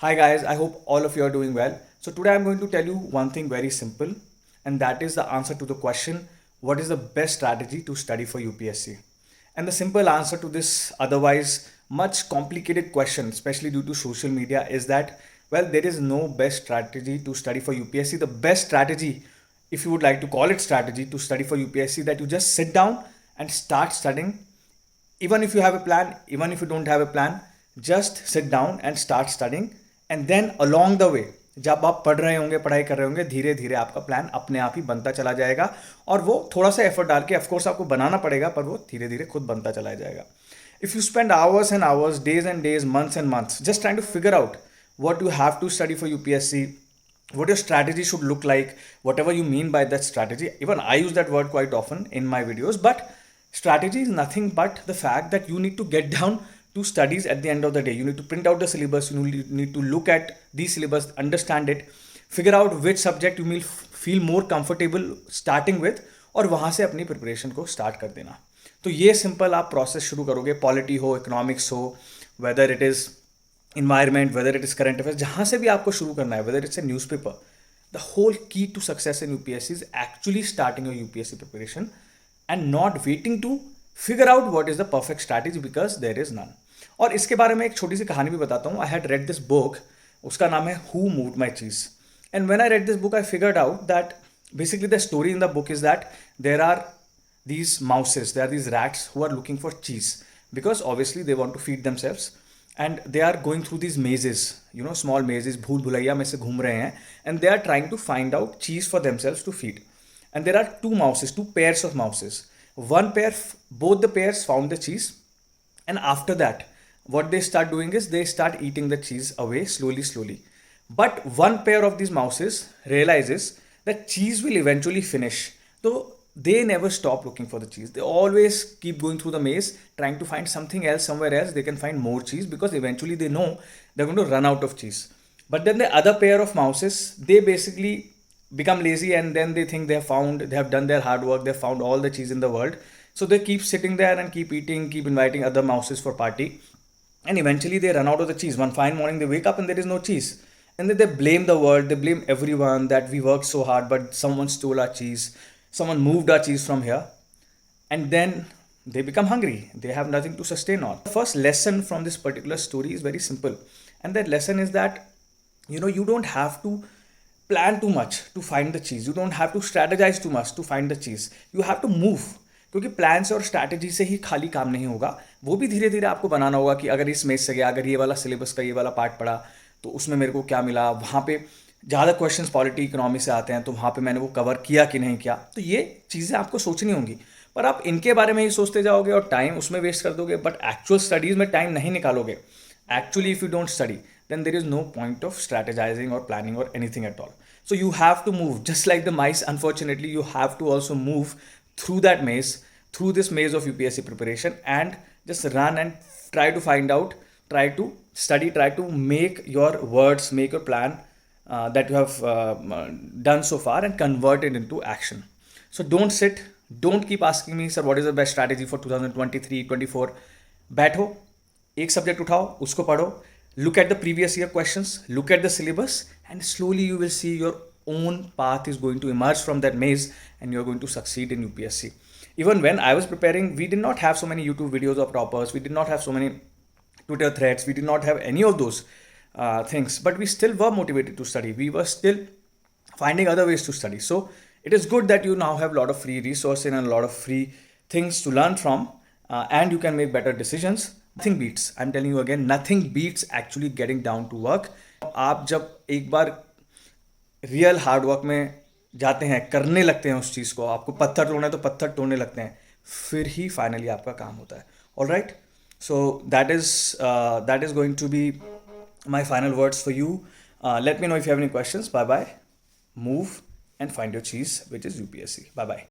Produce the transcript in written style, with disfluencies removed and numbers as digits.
Hi guys, I hope all of you are doing well. So today I'm going to tell you one thing very simple, and that is the answer to the question, what is the best strategy to study for UPSC? And the simple answer to this otherwise much complicated question, especially due to social media, is that, well, there is no best strategy to study for UPSC. The best strategy, if you would like to call it strategy to study for UPSC, that you just sit down and start studying. Even if you have a plan, even if you don't have a plan, just sit down and start studying. And then along the way, जब आप पढ़ रहे होंगे, पढ़ाई कर रहे होंगे, धीरे धीरे आपका प्लान अपने आप ही बनता चला जाएगा. और वो थोड़ा सा एफर्ट डाल के ऑफकोर्स आपको बनाना पड़ेगा, पर वो धीरे धीरे खुद बनता चला जाएगा. If you spend hours and hours, days and days, months and months just trying to figure out what you have to study for UPSC, what your strategy should look like, whatever you mean by that strategy. Even I use that word quite often in my videos, but strategy is nothing but the fact that you need to get down to studies at the end of the day. You need to print out the syllabus, you need to look at the syllabus, understand it, figure out which subject you will feel more comfortable starting with, और वहाँ से अपनी preparation को start कर देना. तो ये simple आप प्रोसेस शुरू करोगे. पॉलिटी हो, इकोनॉमिक्स हो, whether it is environment, whether it is current affairs, जहाँ से भी आपको शुरू करना है, whether it's a newspaper, the whole key to success in UPSC is actually starting your UPSC preparation and not waiting to figure out what is the perfect strategy, because there is none. और इसके बारे में एक छोटी सी कहानी भी बताता हूँ. I had read this book, उसका नाम है Who Moved My Cheese. And when I read this book, I figured out that basically the story in the book is that there are these mouses, there are these rats who are looking for cheese, because obviously they want to feed themselves. And they are going through these mazes, small mazes, bhool bhulaiya mein se घूम रहे हैं, and they are trying to find out cheese for themselves to feed. And there are two pairs of mouses. One pair, both the pairs found the cheese, and after that, what they start doing is they start eating the cheese away slowly. But one pair of these mouses realizes that cheese will eventually finish. So they never stop looking for the cheese. They always keep going through the maze, trying to find something else, somewhere else they can find more cheese, because eventually they know they're going to run out of cheese. But then the other pair of mouses, they basically become lazy, and then they think they have done their hard work, they have found all the cheese in the world. So they keep sitting there and keep eating, keep inviting other mouses for party. And eventually they run out of the cheese. One fine morning they wake up and there is no cheese. And then they blame the world, they blame everyone that we worked so hard, but someone stole our cheese. Someone moved our cheese from here, and then they become hungry. They have nothing to sustain on. The first lesson from this particular story is very simple, and that lesson is that you don't have to plan too much to find the cheese. You don't have to strategize too much to find the cheese. You have to move, क्योंकि plan से और strategy से ही खाली काम नहीं होगा. वो भी धीरे धीरे आपको बनाना होगा कि अगर इस मेज से गया, अगर ये वाला सिलेबस का ये वाला पार्ट पढ़ा, तो उसमें मेरे को क्या मिला, वहाँ पे ज़्यादा क्वेश्चंस पॉलिटी इकोनॉमी से आते हैं, तो वहाँ पे मैंने वो कवर किया कि नहीं किया. तो ये चीज़ें आपको सोचनी होंगी, पर आप इनके बारे में ही सोचते जाओगे और टाइम उसमें वेस्ट कर दोगे, बट एक्चुअल स्टडीज़ में टाइम नहीं निकालोगे. Actually, if you don't study, then there is no point of strategizing or planning or anything at all. So you have to move, just like the mice. Unfortunately, you have to also move through that maze, through this maze of UPSC preparation, and just run and try to find out, try to study, try to make your words, make your plan that you have done so far, and convert it into action. So don't sit, don't keep asking me, sir, what is the best strategy for 2023-24. बैठो, एक subject उठाओ, उसको पढ़ो, look at the previous year questions, look at the syllabus, and slowly you will see your own path is going to emerge from that maze, and you're going to succeed in UPSC. Even when I was preparing, we did not have so many YouTube videos of toppers, we did not have so many Twitter threads, we did not have any of those things, but we still were motivated to study. We were still finding other ways to study. So it is good that you now have a lot of free resources and a lot of free things to learn from, and you can make better decisions. Nothing beats, I'm telling you again, nothing beats actually getting down to work. आप जब एक बार real hard work में जाते हैं, करने लगते हैं उस चीज़ को, आपको पत्थर तोड़ना है तो पत्थर तोड़ने लगते हैं, फिर ही फाइनली आपका काम होता है. Alright, so that is going to be my final words for you. Let me know if you have any questions. Bye bye. Move and find your cheese, which is UPSC. Bye bye.